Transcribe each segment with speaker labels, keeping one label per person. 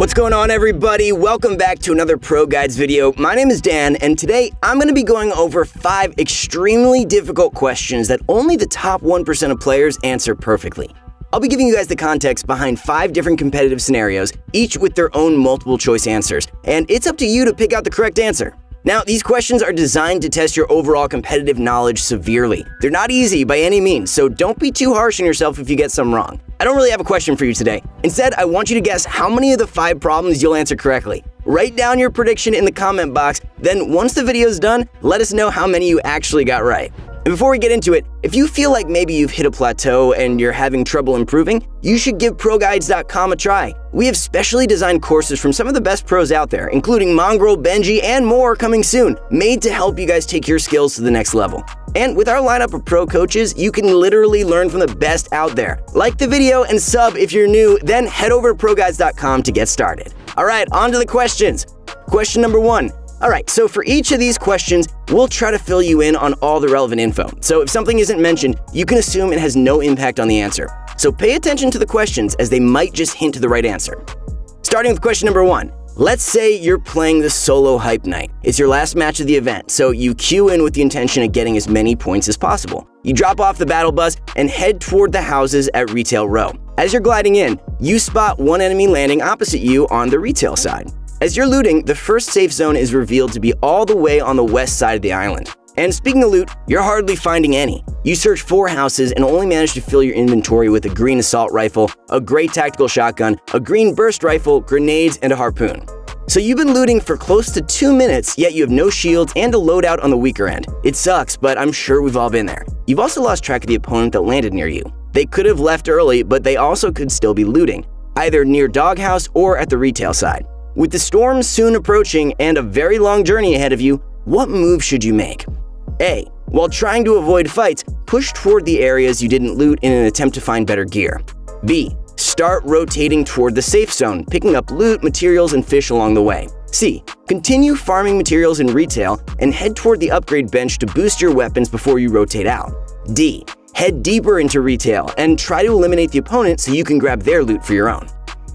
Speaker 1: What's going on, everybody? Welcome back to another Pro Guides video. My name is Dan, and today I'm going to be going over 5 extremely difficult questions that only the top 1% of players answer perfectly. I'll be giving you guys the context behind 5 different competitive scenarios, each with their own multiple choice answers, and it's up to you to pick out the correct answer. Now, these questions are designed to test your overall competitive knowledge severely. They're not easy by any means, so don't be too harsh on yourself if you get some wrong. I don't really have a question for you today. Instead, I want you to guess how many of the 5 problems you'll answer correctly. Write down your prediction in the comment box, then once the video's done, let us know how many you actually got right. And before we get into it, if you feel like maybe you've hit a plateau and you're having trouble improving, you should give ProGuides.com a try. We have specially designed courses from some of the best pros out there, including Mongrel, Benji, and more coming soon, made to help you guys take your skills to the next level. And with our lineup of pro coaches, you can literally learn from the best out there. Like the video and sub if you're new, then head over to ProGuides.com to get started. All right, on to the questions. Question number 1. All right, so for each of these questions, we'll try to fill you in on all the relevant info. So if something isn't mentioned, you can assume it has no impact on the answer. So pay attention to the questions as they might just hint to the right answer. Starting with question number 1. Let's say you're playing the solo hype night. It's your last match of the event, so you queue in with the intention of getting as many points as possible. You drop off the battle bus and head toward the houses at Retail Row. As you're gliding in, you spot one enemy landing opposite you on the retail side. As you're looting, the first safe zone is revealed to be all the way on the west side of the island. And speaking of loot, you're hardly finding any. You search 4 houses and only manage to fill your inventory with a green assault rifle, a gray tactical shotgun, a green burst rifle, grenades, and a harpoon. So you've been looting for close to 2 minutes, yet you have no shields and a loadout on the weaker end. It sucks, but I'm sure we've all been there. You've also lost track of the opponent that landed near you. They could have left early, but they also could still be looting, either near Doghouse or at the retail side. With the storm soon approaching and a very long journey ahead of you, what move should you make? A. While trying to avoid fights, push toward the areas you didn't loot in an attempt to find better gear. B. Start rotating toward the safe zone, picking up loot, materials, and fish along the way. C. Continue farming materials in retail and head toward the upgrade bench to boost your weapons before you rotate out. D. Head deeper into retail and try to eliminate the opponent so you can grab their loot for your own.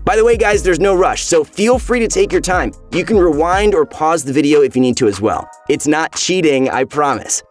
Speaker 1: By the way, guys, there's no rush, so feel free to take your time. You can rewind or pause the video if you need to as well. It's not cheating, I promise.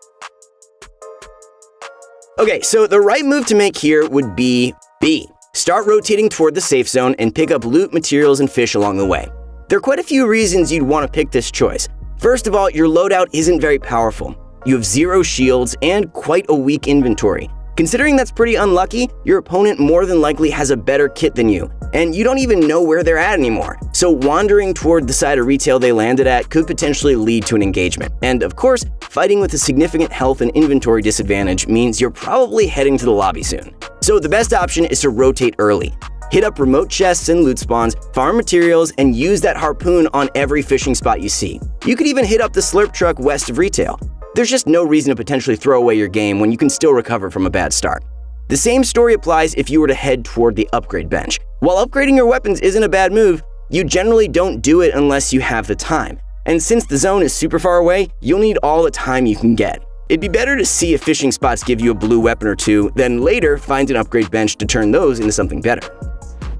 Speaker 1: Okay, so the right move to make here would be B. Start rotating toward the safe zone and pick up loot, materials, and fish along the way. There are quite a few reasons you'd want to pick this choice. First of all, your loadout isn't very powerful. You have 0 shields and quite a weak inventory. Considering that's pretty unlucky, your opponent more than likely has a better kit than you, and you don't even know where they're at anymore. So wandering toward the side of retail they landed at could potentially lead to an engagement. And of course, fighting with a significant health and inventory disadvantage means you're probably heading to the lobby soon. So the best option is to rotate early. Hit up remote chests and loot spawns, farm materials, and use that harpoon on every fishing spot you see. You could even hit up the slurp truck west of retail. There's just no reason to potentially throw away your game when you can still recover from a bad start. The same story applies if you were to head toward the upgrade bench. While upgrading your weapons isn't a bad move, you generally don't do it unless you have the time. And since the zone is super far away, you'll need all the time you can get. It'd be better to see if fishing spots give you a blue weapon or 2, then later find an upgrade bench to turn those into something better.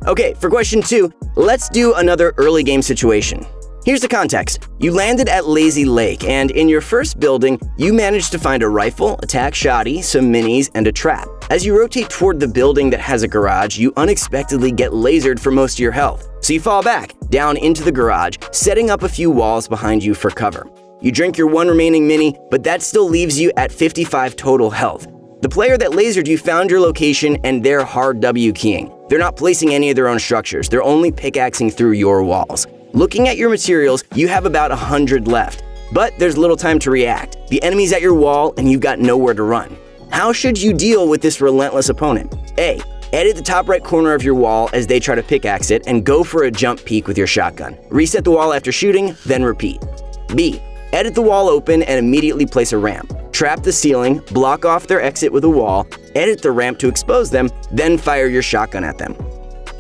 Speaker 1: Okay, for question 2, let's do another early game situation. Here's the context. You landed at Lazy Lake, and in your first building, you managed to find a rifle, attack shoddy, some minis, and a trap. As you rotate toward the building that has a garage, you unexpectedly get lasered for most of your health. So you fall back, down into the garage, setting up a few walls behind you for cover. You drink your 1 remaining mini, but that still leaves you at 55 total health. The player that lasered you found your location and they're hard W keying. They're not placing any of their own structures, they're only pickaxing through your walls. Looking at your materials, you have about 100 left, but there's little time to react. The enemy's at your wall and you've got nowhere to run. How should you deal with this relentless opponent? A. Edit the top right corner of your wall as they try to pickaxe it and go for a jump peek with your shotgun. Reset the wall after shooting, then repeat. B. Edit the wall open and immediately place a ramp. Trap the ceiling, block off their exit with a wall, edit the ramp to expose them, then fire your shotgun at them.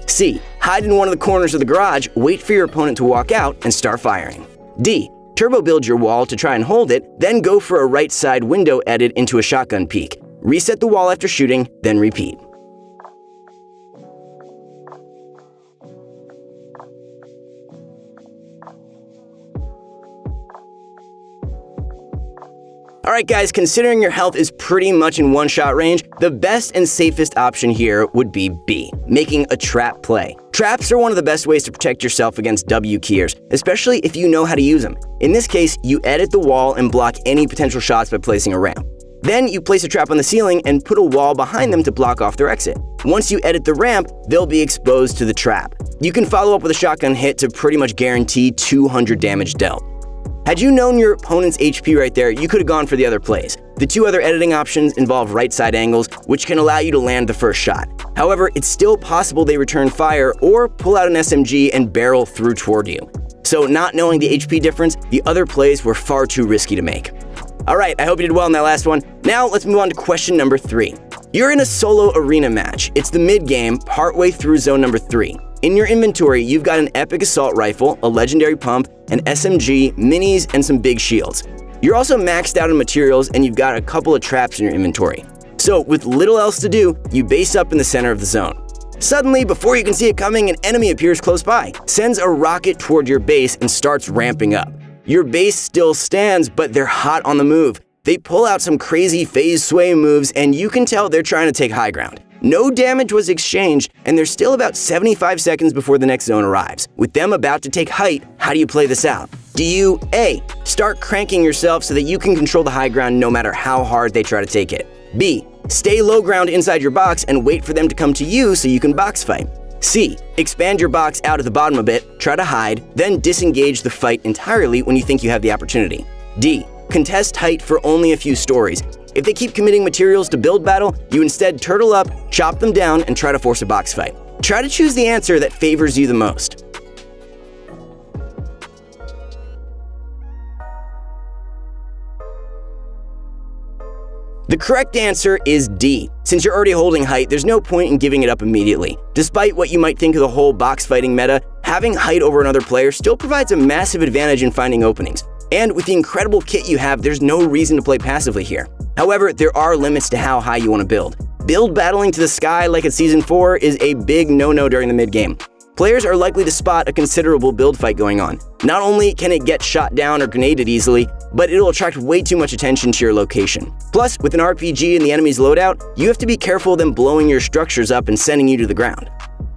Speaker 1: C. Hide in one of the corners of the garage, wait for your opponent to walk out, and start firing. D. Turbo build your wall to try and hold it, then go for a right side window edit into a shotgun peek. Reset the wall after shooting, then repeat. Alright guys, considering your health is pretty much in one-shot range, the best and safest option here would be B, making a trap play. Traps are one of the best ways to protect yourself against W keyers, especially if you know how to use them. In this case, you edit the wall and block any potential shots by placing a ramp. Then you place a trap on the ceiling and put a wall behind them to block off their exit. Once you edit the ramp, they'll be exposed to the trap. You can follow up with a shotgun hit to pretty much guarantee 200 damage dealt. Had you known your opponent's HP right there, you could have gone for the other plays. The two other editing options involve right side angles, which can allow you to land the first shot. However, it's still possible they return fire or pull out an SMG and barrel through toward you. So not knowing the HP difference, the other plays were far too risky to make. Alright, I hope you did well in that last one. Now let's move on to question number 3. You're in a solo arena match. It's the mid-game, partway through zone number 3. In your inventory, you've got an epic assault rifle, a legendary pump, an SMG, minis, and some big shields. You're also maxed out on materials and you've got a couple of traps in your inventory. So with little else to do, you base up in the center of the zone. Suddenly, before you can see it coming, an enemy appears close by, sends a rocket toward your base, and starts ramping up. Your base still stands, but they're hot on the move. They pull out some crazy phase sway moves, and you can tell they're trying to take high ground. No damage was exchanged, and there's still about 75 seconds before the next zone arrives. With them about to take height, how do you play this out? Do you A, start cranking yourself so that you can control the high ground no matter how hard they try to take it? B, stay low ground inside your box and wait for them to come to you so you can box fight? C, expand your box out at the bottom a bit, try to hide, then disengage the fight entirely when you think you have the opportunity? D, contest height for only a few stories. If they keep committing materials to build battle, you instead turtle up, chop them down, and try to force a box fight. Try to choose the answer that favors you the most. The correct answer is D. Since you're already holding height, there's no point in giving it up immediately. Despite what you might think of the whole box fighting meta, having height over another player still provides a massive advantage in finding openings. And with the incredible kit you have, there's no reason to play passively here. However, there are limits to how high you want to build. Build battling to the sky like it's Season 4 is a big no-no during the mid-game. Players are likely to spot a considerable build fight going on. Not only can it get shot down or grenaded easily, but it'll attract way too much attention to your location. Plus, with an RPG in the enemy's loadout, you have to be careful of them blowing your structures up and sending you to the ground.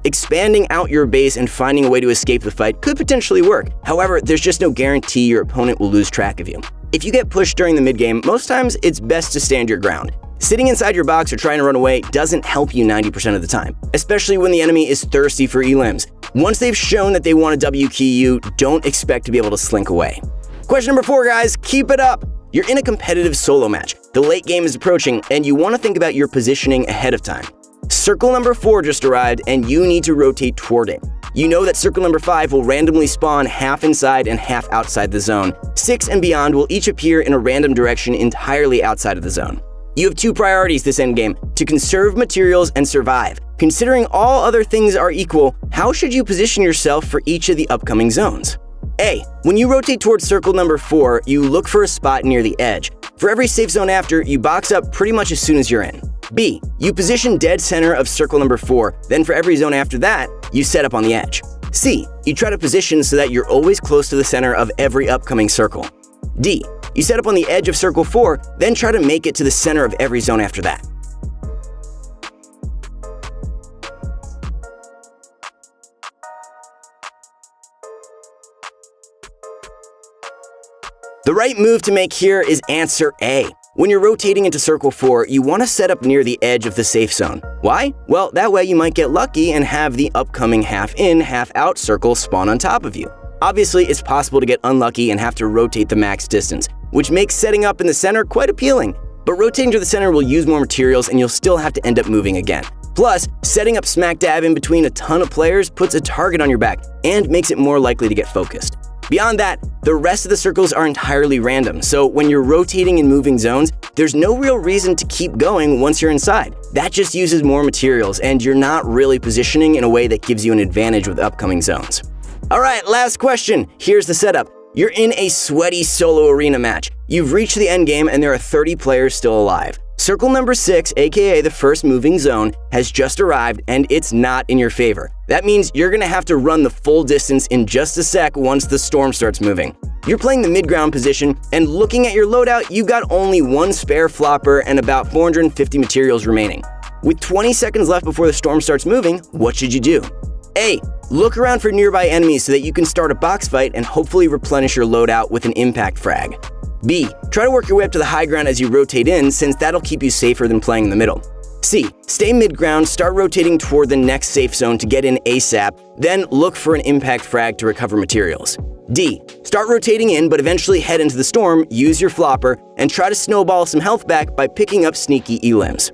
Speaker 1: Expanding out your base and finding a way to escape the fight could potentially work. However, there's just no guarantee your opponent will lose track of you. If you get pushed during the mid-game, most times it's best to stand your ground. Sitting inside your box or trying to run away doesn't help you 90% of the time, especially when the enemy is thirsty for elims. Once they've shown that they want to W key you, don't expect to be able to slink away. Question number 4, guys, keep it up! You're in a competitive solo match. The late game is approaching, and you want to think about your positioning ahead of time. Circle number 4 just arrived, and you need to rotate toward it. You know that circle number 5 will randomly spawn half inside and half outside the zone. 6 and beyond will each appear in a random direction entirely outside of the zone. You have 2 priorities this endgame: to conserve materials and survive. Considering all other things are equal, how should you position yourself for each of the upcoming zones? A. When you rotate towards circle number 4, you look for a spot near the edge. For every safe zone after, you box up pretty much as soon as you're in. B. You position dead center of circle number 4, then for every zone after that, you set up on the edge. C. You try to position so that you're always close to the center of every upcoming circle. D. You set up on the edge of circle 4, then try to make it to the center of every zone after that. The right move to make here is answer A. When you're rotating into circle 4, you want to set up near the edge of the safe zone. Why? Well, that way you might get lucky and have the upcoming half in, half out circle spawn on top of you. Obviously, it's possible to get unlucky and have to rotate the max distance, which makes setting up in the center quite appealing. But rotating to the center will use more materials and you'll still have to end up moving again. Plus, setting up smack dab in between a ton of players puts a target on your back and makes it more likely to get focused. Beyond that, the rest of the circles are entirely random, so when you're rotating and moving zones, there's no real reason to keep going once you're inside. That just uses more materials, and you're not really positioning in a way that gives you an advantage with upcoming zones. Alright, last question. Here's the setup. You're in a sweaty solo arena match. You've reached the endgame and there are 30 players still alive. Circle number 6, aka the first moving zone, has just arrived and it's not in your favor. That means you're gonna have to run the full distance in just a sec once the storm starts moving. You're playing the mid-ground position, and looking at your loadout, you've got only one spare flopper and about 450 materials remaining. With 20 seconds left before the storm starts moving, what should you do? A. Look around for nearby enemies so that you can start a box fight and hopefully replenish your loadout with an impact frag. B. Try to work your way up to the high ground as you rotate in, since that'll keep you safer than playing in the middle. C. Stay mid-ground, start rotating toward the next safe zone to get in ASAP, then look for an impact frag to recover materials. D. Start rotating in, but eventually head into the storm, use your flopper, and try to snowball some health back by picking up sneaky elims.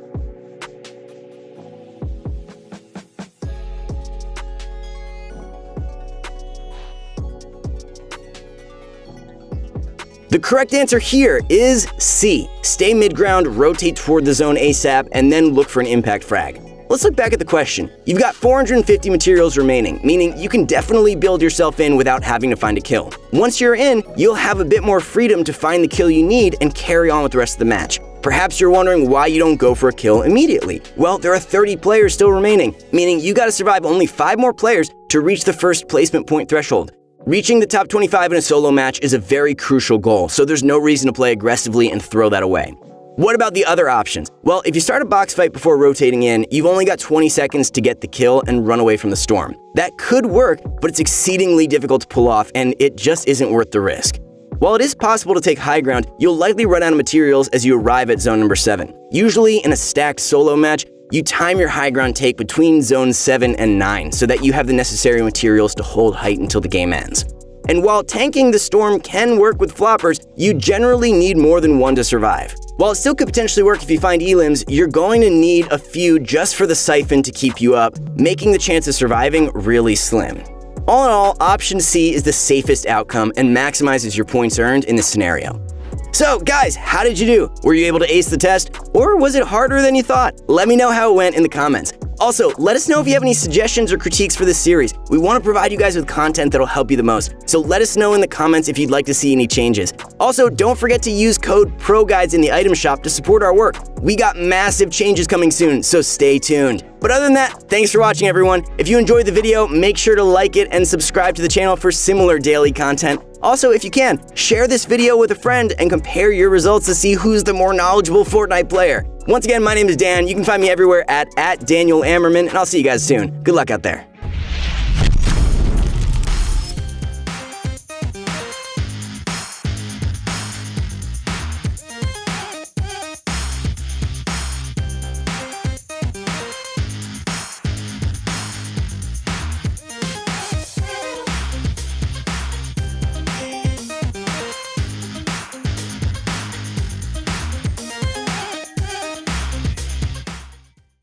Speaker 1: The correct answer here is C. Stay mid-ground, rotate toward the zone ASAP, and then look for an impact frag. Let's look back at the question. You've got 450 materials remaining, meaning you can definitely build yourself in without having to find a kill. Once you're in, you'll have a bit more freedom to find the kill you need and carry on with the rest of the match. Perhaps you're wondering why you don't go for a kill immediately. Well, there are 30 players still remaining, meaning you gotta survive only 5 more players to reach the first placement point threshold. Reaching the top 25 in a solo match is a very crucial goal, so there's no reason to play aggressively and throw that away. What about the other options? Well, if you start a box fight before rotating in, you've only got 20 seconds to get the kill and run away from the storm. That could work, but it's exceedingly difficult to pull off, and it just isn't worth the risk. While it is possible to take high ground, you'll likely run out of materials as you arrive at zone number 7. Usually in a stacked solo match, you time your high ground take between zones 7 and 9 so that you have the necessary materials to hold height until the game ends. And while tanking the storm can work with floppers, you generally need more than one to survive. While it still could potentially work if you find elims, you're going to need a few just for the siphon to keep you up, making the chance of surviving really slim. All in all, option C is the safest outcome and maximizes your points earned in this scenario. So guys, how did you do? Were you able to ace the test? Or was it harder than you thought? Let me know how it went in the comments. Also, let us know if you have any suggestions or critiques for this series. We want to provide you guys with content that'll help you the most, so let us know in the comments if you'd like to see any changes. Also, don't forget to use code PROGUIDES in the item shop to support our work. We got massive changes coming soon, so stay tuned. But other than that, thanks for watching everyone. If you enjoyed the video, make sure to like it and subscribe to the channel for similar daily content. Also, if you can, share this video with a friend and compare your results to see who's the more knowledgeable Fortnite player. Once again, my name is Dan. You can find me everywhere at Daniel Ammerman, and I'll see you guys soon. Good luck out there.